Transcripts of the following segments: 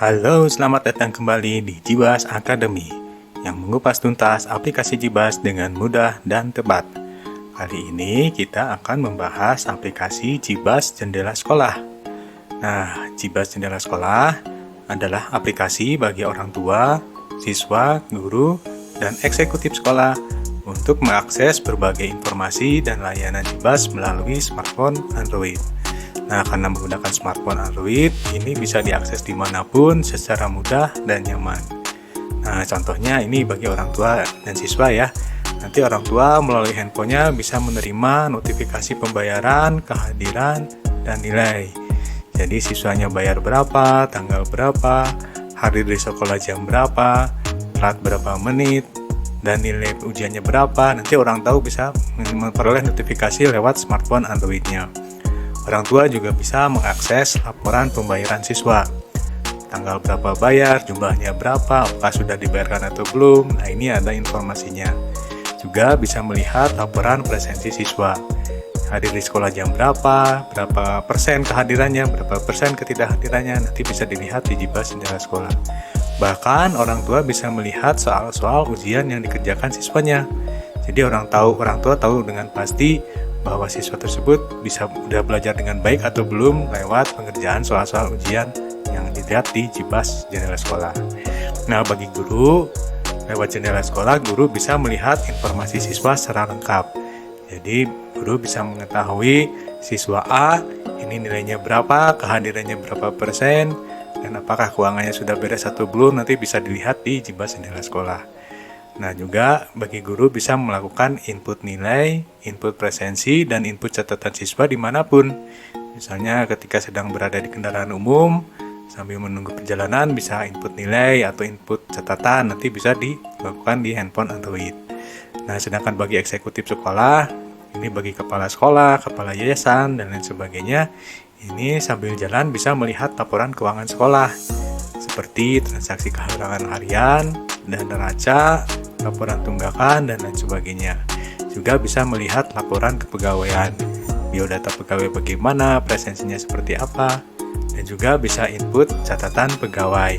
Halo, selamat datang kembali di Jibas Academy yang mengupas tuntas aplikasi Jibas dengan mudah dan tepat. Kali ini kita akan membahas aplikasi Jibas Jendela Sekolah. Nah, Jibas Jendela Sekolah adalah aplikasi bagi orang tua, siswa, guru, dan eksekutif sekolah untuk mengakses berbagai informasi dan layanan Jibas melalui smartphone Android. Nah, karena menggunakan smartphone Android, ini bisa diakses dimanapun secara mudah dan nyaman. Nah, contohnya ini bagi orang tua dan siswa ya. Nanti orang tua melalui handphonenya bisa menerima notifikasi pembayaran, kehadiran, dan nilai. Jadi siswanya bayar berapa, tanggal berapa, hadir di sekolah jam berapa, telat berapa menit, dan nilai ujiannya berapa. Nanti orang tahu bisa memperoleh notifikasi lewat smartphone Androidnya. Orang tua juga bisa mengakses laporan pembayaran siswa. Tanggal berapa bayar, jumlahnya berapa, apakah sudah dibayarkan atau belum. Nah, ini ada informasinya. Juga bisa melihat laporan presensi siswa. Hadir di sekolah jam berapa persen kehadirannya, berapa persen ketidakhadirannya, nanti bisa dilihat di Jibas Jendela Sekolah. Bahkan orang tua bisa melihat soal-soal ujian yang dikerjakan siswanya. Jadi orang tua tahu dengan pasti bahwa siswa tersebut sudah belajar dengan baik atau belum lewat pengerjaan soal-soal ujian yang dilihat di Jibas Jendela Sekolah. Nah, bagi guru, lewat Jendela Sekolah, guru bisa melihat informasi siswa secara lengkap. Jadi, guru bisa mengetahui siswa A, ini nilainya berapa, kehadirannya berapa persen, dan apakah keuangannya sudah beres atau belum, nanti bisa dilihat di Jibas Jendela Sekolah. Nah, juga bagi guru bisa melakukan input nilai, input presensi, dan input catatan siswa dimanapun. Misalnya ketika sedang berada di kendaraan umum, sambil menunggu perjalanan bisa input nilai atau input catatan, nanti bisa dilakukan di handphone Android. Nah, sedangkan bagi eksekutif sekolah, ini bagi kepala sekolah, kepala yayasan, dan lain sebagainya, ini sambil jalan bisa melihat laporan keuangan sekolah, seperti transaksi keuangan harian, dan neraca, laporan tunggakan, dan lain sebagainya. Juga bisa melihat laporan kepegawaian, biodata pegawai bagaimana, presensinya seperti apa, dan juga bisa input catatan pegawai.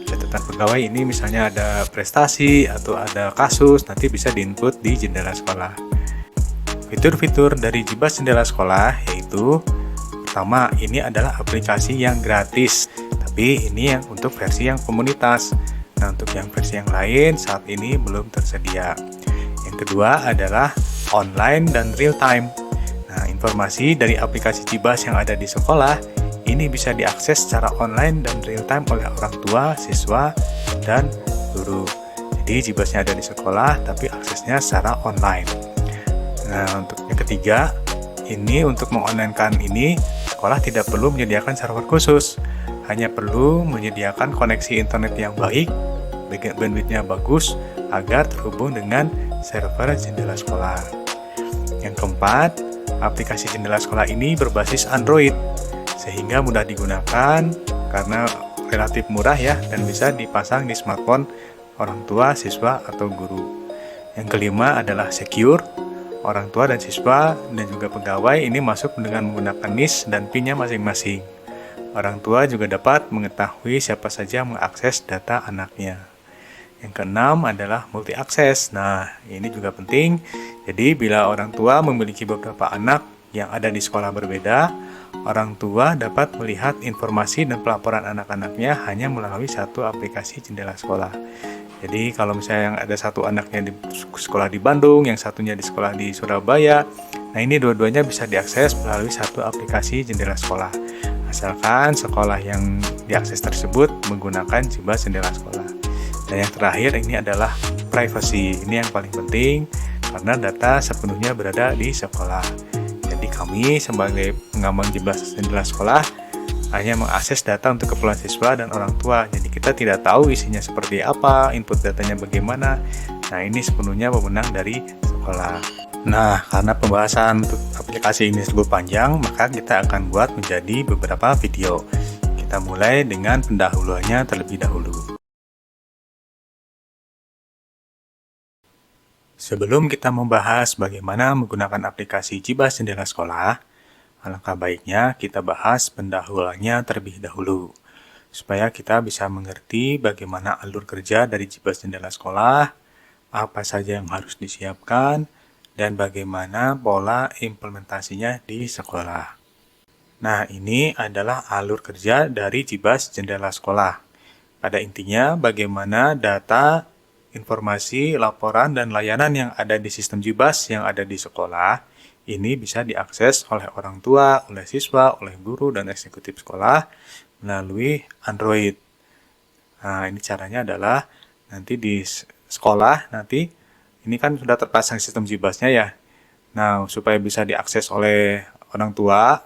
Catatan pegawai ini misalnya ada prestasi atau ada kasus, nanti bisa diinput di Jendela Sekolah. Fitur-fitur dari Jibas Jendela Sekolah yaitu, pertama, ini adalah aplikasi yang gratis, tapi ini yang untuk versi yang komunitas. Nah, untuk yang versi yang lain saat ini belum tersedia. Yang kedua adalah online dan real time. Nah, informasi dari aplikasi Jibas yang ada di sekolah ini bisa diakses secara online dan real time oleh orang tua, siswa, dan guru. Jadi Jibasnya ada di sekolah tapi aksesnya secara online. Nah, untuk yang ketiga, ini untuk mengonlinekan ini, sekolah tidak perlu menyediakan server khusus. Hanya perlu menyediakan koneksi internet yang baik, bandwidthnya bagus, agar terhubung dengan server Jendela Sekolah. Yang keempat, aplikasi Jendela Sekolah ini berbasis Android, sehingga mudah digunakan karena relatif murah ya, dan bisa dipasang di smartphone orang tua, siswa, atau guru. Yang kelima adalah secure. Orang tua dan siswa dan juga pegawai ini masuk dengan menggunakan NIS dan PIN-nya masing-masing. Orang tua juga dapat mengetahui siapa saja mengakses data anaknya. Yang keenam adalah multi-akses. Nah, ini juga penting. Jadi, bila orang tua memiliki beberapa anak yang ada di sekolah berbeda, orang tua dapat melihat informasi dan pelaporan anak-anaknya hanya melalui satu aplikasi Jendela Sekolah. Jadi, kalau misalnya yang ada satu anaknya di sekolah di Bandung, yang satunya di sekolah di Surabaya, nah ini dua-duanya bisa diakses melalui satu aplikasi Jendela Sekolah. Asalkan sekolah yang diakses tersebut menggunakan Jibas Jendela Sekolah. Dan yang terakhir ini adalah privacy. Ini yang paling penting karena data sepenuhnya berada di sekolah. Jadi kami sebagai pengembang Jibas Jendela Sekolah hanya mengakses data untuk keperluan siswa dan orang tua. Jadi kita tidak tahu isinya seperti apa, input datanya bagaimana. Nah, ini sepenuhnya wewenang dari sekolah. Nah, karena pembahasan untuk aplikasi ini cukup panjang, maka kita akan buat menjadi beberapa video. Kita mulai dengan pendahuluannya terlebih dahulu. Sebelum kita membahas bagaimana menggunakan aplikasi Jibas Jendela Sekolah, alangkah baiknya kita bahas pendahuluannya terlebih dahulu. supaya kita bisa mengerti bagaimana alur kerja dari Jibas Jendela Sekolah, apa saja yang harus disiapkan, dan bagaimana pola implementasinya di sekolah. Nah, ini adalah alur kerja dari Jibas Jendela Sekolah. Pada intinya, bagaimana data, informasi, laporan, dan layanan yang ada di sistem Jibas yang ada di sekolah, ini bisa diakses oleh orang tua, oleh siswa, oleh guru, dan eksekutif sekolah melalui Android. Nah, ini caranya adalah nanti di sekolah, nanti ini kan sudah terpasang sistem Jibasnya ya. Nah, supaya bisa diakses oleh orang tua,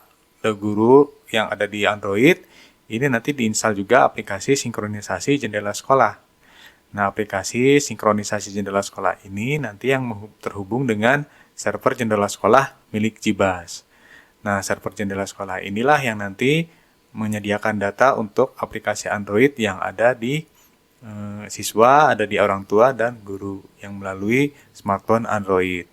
guru yang ada di Android, ini nanti diinstal juga aplikasi sinkronisasi jendela sekolah. Nah, aplikasi sinkronisasi jendela sekolah ini nanti yang terhubung dengan server jendela sekolah milik Jibas. Nah, server jendela sekolah inilah yang nanti menyediakan data untuk aplikasi Android yang ada di siswa, ada di orang tua, dan guru yang melalui smartphone Android.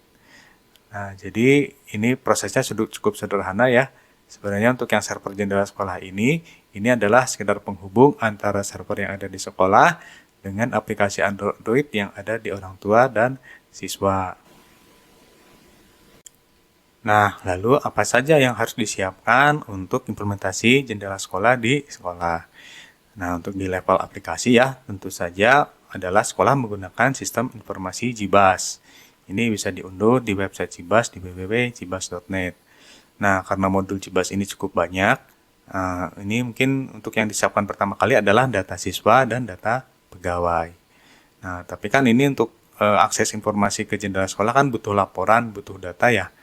Nah, jadi ini prosesnya cukup sederhana ya. Sebenarnya untuk yang server jendela sekolah ini adalah sekedar penghubung antara server yang ada di sekolah dengan aplikasi Android yang ada di orang tua dan siswa. Nah, lalu apa saja yang harus disiapkan untuk implementasi jendela sekolah di sekolah? Nah, untuk di level aplikasi ya, tentu saja adalah sekolah menggunakan sistem informasi Jibas. Ini bisa diunduh di website Jibas di www.jibas.net. Nah, karena modul Jibas ini cukup banyak, ini mungkin untuk yang disiapkan pertama kali adalah data siswa dan data pegawai. Nah, tapi kan ini untuk akses informasi ke jendela sekolah kan butuh laporan, butuh data ya.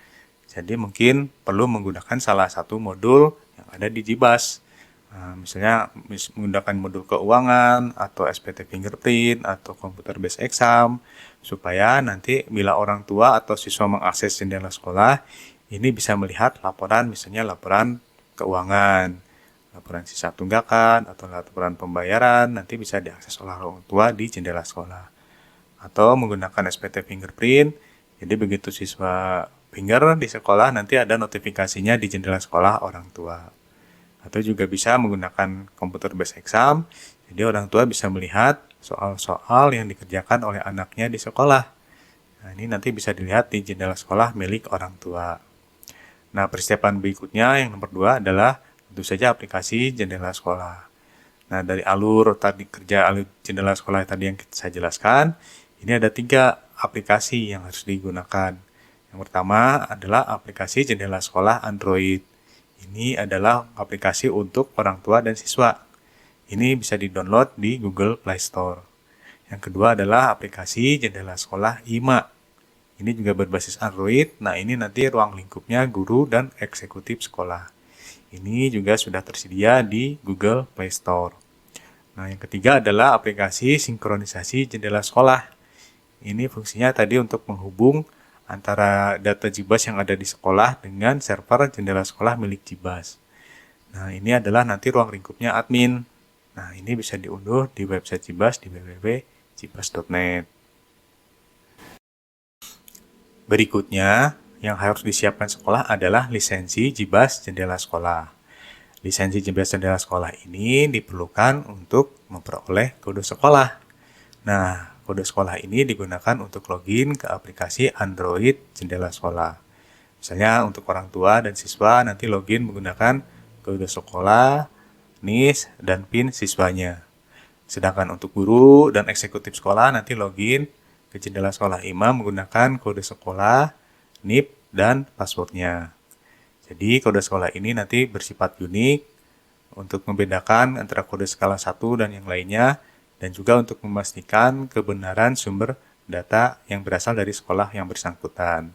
Jadi mungkin perlu menggunakan salah satu modul yang ada di Jibas. Misalnya menggunakan modul keuangan atau SPT fingerprint atau computer based exam supaya nanti bila orang tua atau siswa mengakses jendela sekolah ini bisa melihat laporan, misalnya laporan keuangan, laporan sisa tunggakan atau laporan pembayaran nanti bisa diakses oleh orang tua di jendela sekolah. Atau menggunakan SPT fingerprint, jadi begitu siswa finger di sekolah nanti ada notifikasinya di jendela sekolah orang tua. Atau juga bisa menggunakan computer based exam, jadi orang tua bisa melihat soal-soal yang dikerjakan oleh anaknya di sekolah. Nah, ini nanti bisa dilihat di jendela sekolah milik orang tua. Nah, persiapan berikutnya yang nomor 2 adalah tentu saja aplikasi jendela sekolah. Nah, dari alur jendela sekolah tadi yang saya jelaskan, ini ada 3 aplikasi yang harus digunakan. Yang pertama adalah aplikasi jendela sekolah Android. Ini adalah aplikasi untuk orang tua dan siswa. Ini bisa di-download di Google Play Store. Yang kedua adalah aplikasi jendela sekolah IMA. Ini juga berbasis Android. Nah, ini nanti ruang lingkupnya guru dan eksekutif sekolah. Ini juga sudah tersedia di Google Play Store. Nah, yang ketiga adalah aplikasi sinkronisasi jendela sekolah. Ini fungsinya tadi untuk menghubung antara data Jibas yang ada di sekolah dengan server jendela sekolah milik Jibas. Nah, ini adalah nanti ruang lingkupnya admin. Nah, ini bisa diunduh di website Jibas di www.jibas.net. Berikutnya, yang harus disiapkan sekolah adalah lisensi Jibas Jendela Sekolah. Lisensi Jibas Jendela Sekolah ini diperlukan untuk memperoleh kode sekolah. Nah, kode sekolah ini digunakan untuk login ke aplikasi Android Jendela Sekolah. Misalnya untuk orang tua dan siswa nanti login menggunakan kode sekolah, NIS, dan PIN siswanya. Sedangkan untuk guru dan eksekutif sekolah nanti login ke jendela sekolah IMA menggunakan kode sekolah, NIP, dan passwordnya. Jadi kode sekolah ini nanti bersifat unik untuk membedakan antara kode skala 1 dan yang lainnya, dan juga untuk memastikan kebenaran sumber data yang berasal dari sekolah yang bersangkutan.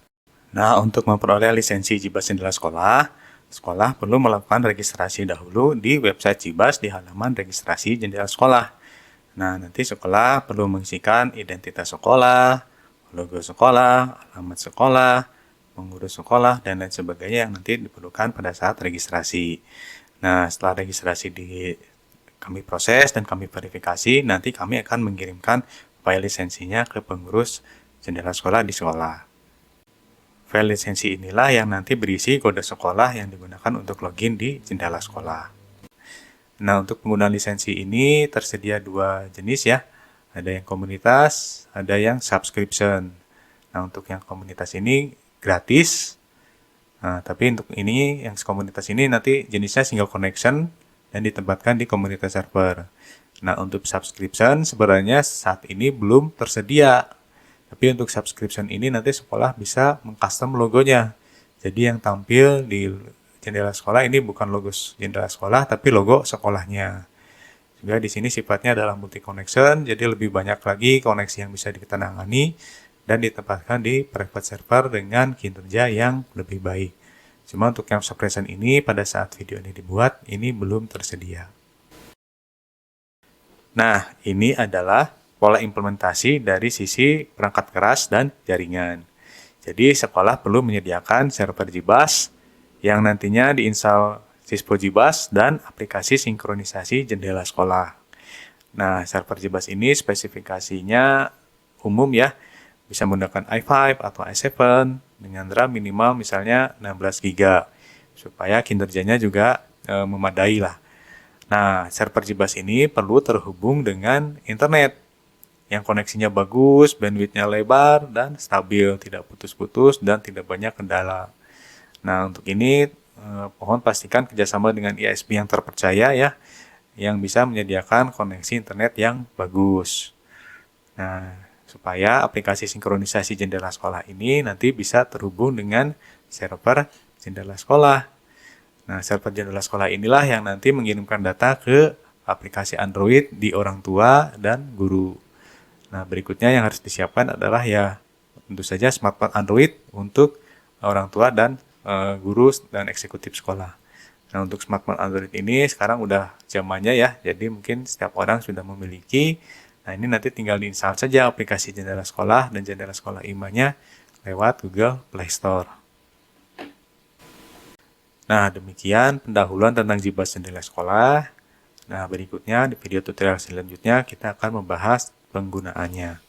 Nah, untuk memperoleh lisensi Jibas Jendela Sekolah, sekolah perlu melakukan registrasi dahulu di website Jibas di halaman registrasi jendela sekolah. Nah, nanti sekolah perlu mengisikan identitas sekolah, logo sekolah, alamat sekolah, pengurus sekolah, dan lain sebagainya yang nanti diperlukan pada saat registrasi. Nah, setelah registrasi kami proses dan kami verifikasi, nanti kami akan mengirimkan file lisensinya ke pengurus jendela sekolah di sekolah. File lisensi inilah yang nanti berisi kode sekolah yang digunakan untuk login di jendela sekolah. Nah, untuk penggunaan lisensi ini tersedia dua jenis ya. Ada yang komunitas, ada yang subscription. Nah, untuk yang komunitas ini gratis. Nah, tapi untuk ini yang komunitas ini nanti jenisnya single connection dan ditempatkan di komunitas server. Nah, untuk subscription sebenarnya saat ini belum tersedia. Tapi untuk subscription ini nanti sekolah bisa mengcustom logonya. Jadi yang tampil di jendela sekolah ini bukan logo jendela sekolah, tapi logo sekolahnya. Juga di sini sifatnya adalah multi connection, jadi lebih banyak lagi koneksi yang bisa ditangani dan ditempatkan di private server dengan kinerja yang lebih baik. Cuma untuk yang subscription ini pada saat video ini dibuat, ini belum tersedia. Nah, ini adalah pola implementasi dari sisi perangkat keras dan jaringan. Jadi sekolah perlu menyediakan server JBus yang nantinya diinstal Cispo JBus dan aplikasi sinkronisasi jendela sekolah. Nah, server JBus ini spesifikasinya umum ya, bisa menggunakan i5 atau i7 dengan RAM minimal misalnya 16 GB supaya kinerjanya juga memadai lah. Nah, server JBus ini perlu terhubung dengan internet yang koneksinya bagus, bandwidth-nya lebar dan stabil, tidak putus-putus dan tidak banyak kendala. Nah, untuk ini mohon pastikan kerjasama dengan ISP yang terpercaya ya, yang bisa menyediakan koneksi internet yang bagus. Nah, supaya aplikasi sinkronisasi jendela sekolah ini nanti bisa terhubung dengan server jendela sekolah. Nah, server jendela sekolah inilah yang nanti mengirimkan data ke aplikasi Android di orang tua dan guru. Nah, berikutnya yang harus disiapkan adalah ya tentu saja smartphone Android untuk orang tua dan guru dan eksekutif sekolah. Nah, untuk smartphone Android ini sekarang udah zamannya ya, jadi mungkin setiap orang sudah memiliki. Nah, ini nanti tinggal diinstal saja aplikasi jendela sekolah dan jendela sekolah IMA-nya lewat Google Play Store. Nah, demikian pendahuluan tentang JBus jendela sekolah. Nah, berikutnya di video tutorial selanjutnya kita akan membahas penggunaannya.